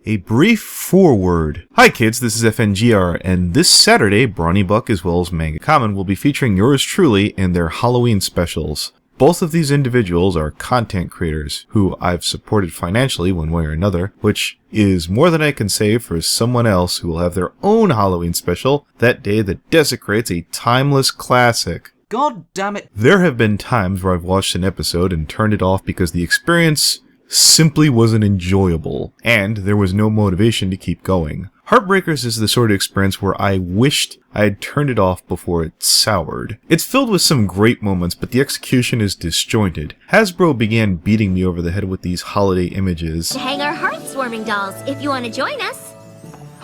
A brief foreword. Hi kids, this is FNGR, and this Saturday, Brawny Buck as well as Manga Common will be featuring yours truly in their Halloween specials. Both of these individuals are content creators, who I've supported financially one way or another, which is more than I can say for someone else who will have their own Halloween special that day that desecrates a timeless classic. God damn it. There have been times where I've watched an episode and turned it off because the experience simply wasn't enjoyable, and there was no motivation to keep going. Heartbreakers is the sort of experience where I wished I had turned it off before it soured. It's filled with some great moments, but the execution is disjointed. Hasbro began beating me over the head with these holiday images. To hang our heart-warming dolls, if you want to join us.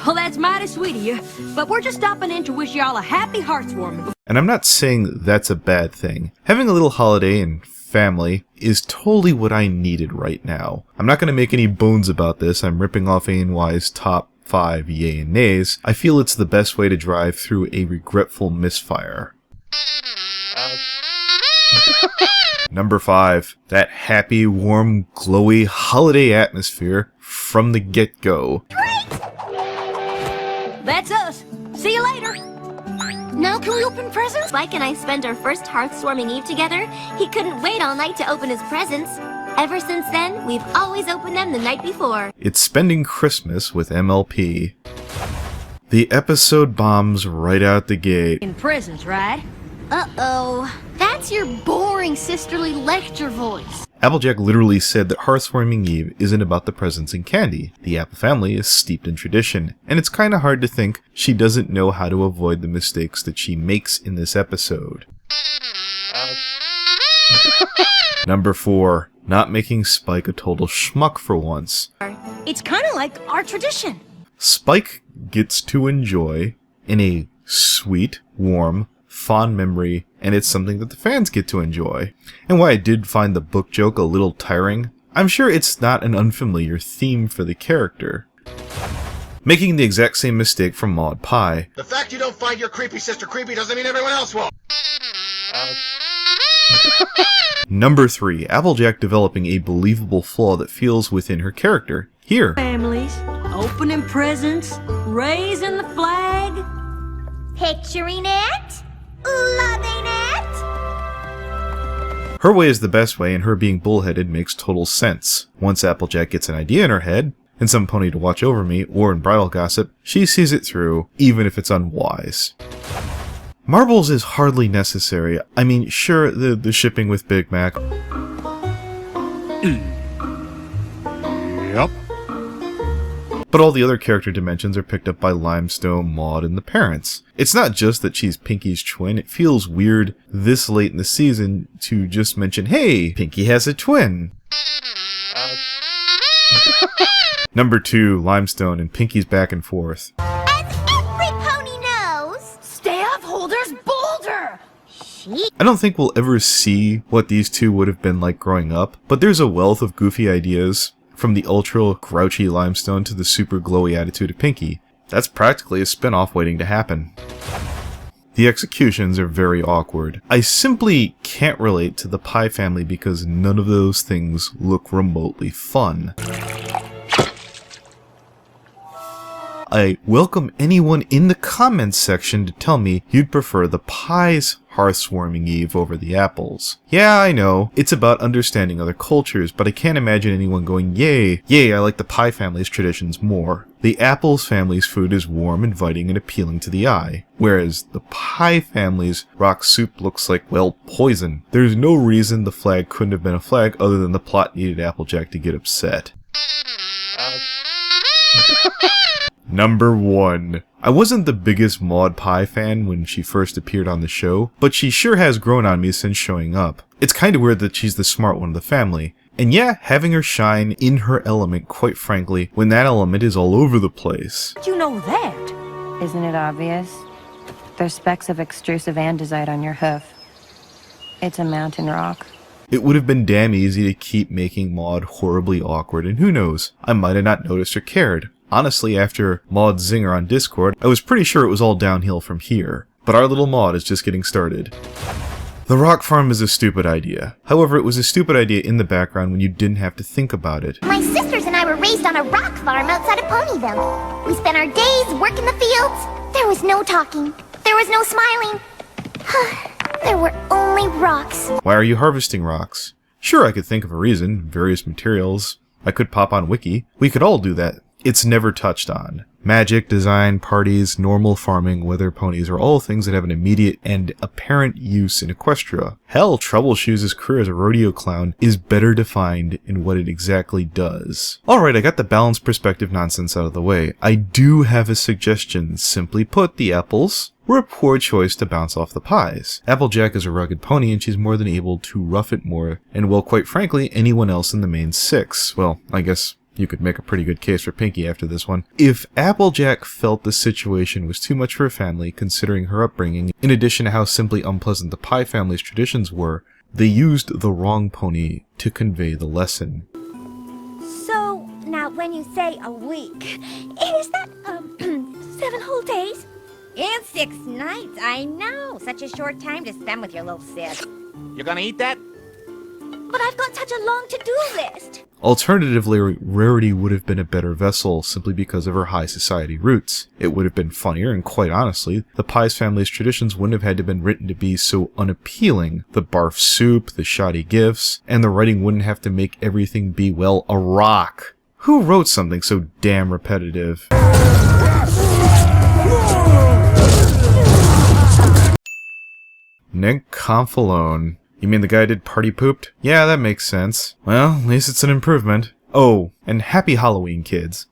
Well, that's mighty sweet of you, but we're just stopping in to wish y'all a happy hearts-warming. And I'm not saying that's a bad thing. Having a little holiday and family is totally what I needed right now. I'm not going to make any bones about this. I'm ripping off ANY's top 5 yay and nays. I feel it's the best way to drive through a regretful misfire. Number 5. That happy, warm, glowy holiday atmosphere from the get-go. That's us. See you later. Now can we open presents? Mike and I spent our first hearth-warming eve together. He couldn't wait all night to open his presents. Ever since then, we've always opened them the night before. It's spending Christmas with MLP. The episode bombs right out the gate. In presents, right? Uh-oh. That's your boring sisterly lecture voice. Applejack literally said that Hearthwarming Eve isn't about the presents and candy. The Apple family is steeped in tradition, and it's kinda hard to think she doesn't know how to avoid the mistakes that she makes in this episode. Number 4. Not making Spike a total schmuck for once. It's kind of like our tradition. Spike gets to enjoy in a sweet, warm, fond memory, and it's something that the fans get to enjoy. And while I did find the book joke a little tiring, I'm sure it's not an unfamiliar theme for the character. Making the exact same mistake from Maud Pie. The fact you don't find your creepy sister creepy doesn't mean everyone else will. Number 3. Applejack developing a believable flaw that feels within her character. Here. Families, opening presents, raising the flag. Picturing it? Loving it? Her way is the best way, and her being bullheaded makes total sense. Once Applejack gets an idea in her head, and some pony to watch over me, or in bridal gossip, she sees it through, even if it's unwise. Marbles is hardly necessary. I mean, sure, the shipping with Big Mac. Yep. But all the other character dimensions are picked up by Limestone, Maud, and the parents. It's not just that she's Pinky's twin, it feels weird this late in the season to just mention, hey, Pinky has a twin. Number 2, Limestone and Pinky's back and forth. As every pony knows, Staff holders bolder. I don't think we'll ever see what these two would have been like growing up, but there's a wealth of goofy ideas, from the ultra grouchy Limestone to the super glowy attitude of Pinky. That's practically a spin-off waiting to happen. The executions are very awkward. I simply can't relate to the Pie family because none of those things look remotely fun. I welcome anyone in the comments section to tell me you'd prefer the Pie's Hearthwarming Eve over the Apples. Yeah, I know, it's about understanding other cultures, but I can't imagine anyone going, yay, I like the Pie family's traditions more. The Apples family's food is warm, inviting, and appealing to the eye, whereas the Pie family's rock soup looks like, well, poison. There's no reason the flag couldn't have been a flag other than the plot needed Applejack to get upset. Number 1. I wasn't the biggest Maud Pie fan when she first appeared on the show, but she sure has grown on me since showing up. It's kinda weird that she's the smart one of the family. And yeah, having her shine in her element, quite frankly, when that element is all over the place. You know that. Isn't it obvious? There's specks of extrusive andesite on your hoof. It's a mountain rock. It would have been damn easy to keep making Maud horribly awkward, and who knows, I might have not noticed or cared. Honestly, after Maud's zinger on Discord, I was pretty sure it was all downhill from here. But our little Maud is just getting started. The rock farm is a stupid idea. However, it was a stupid idea in the background when you didn't have to think about it. my sisters and I were were raised on a rock farm outside of Ponyville. We spent our days working the fields. There was no talking. There was no smiling. There were only rocks. Why are you harvesting rocks? Sure, I could think of a reason. Various materials. I could pop on Wiki. We could all do that. It's never touched on. Magic, design, parties, normal farming, weather ponies are all things that have an immediate and apparent use in Equestria. Hell, Troubleshoes' career as a rodeo clown is better defined in what it exactly does. Alright, I got the balanced perspective nonsense out of the way. I do have a suggestion. Simply put, the apples were a poor choice to bounce off the pies. Applejack is a rugged pony and she's more than able to rough it more, and well, quite frankly, anyone else in the main six. Well, I guess you could make a pretty good case for Pinky after this one. If Applejack felt the situation was too much for her family, considering her upbringing, in addition to how simply unpleasant the Pie family's traditions were, they used the wrong pony to convey the lesson. So, now when you say a week, is that, 7 whole days? And 6 nights, I know. Such a short time to spend with your little sis. You gonna eat that? But I've got such a long to-do list. Alternatively, Rarity would have been a better vessel simply because of her high society roots. It would have been funnier, and quite honestly, the Pies family's traditions wouldn't have had to have been written to be so unappealing. The barf soup, the shoddy gifts, and the writing wouldn't have to make everything be, well, a rock. Who wrote something so damn repetitive? Nick Confalone. You mean the guy who did Party Pooped? Yeah, that makes sense. Well, at least it's an improvement. Oh, and happy Halloween, kids.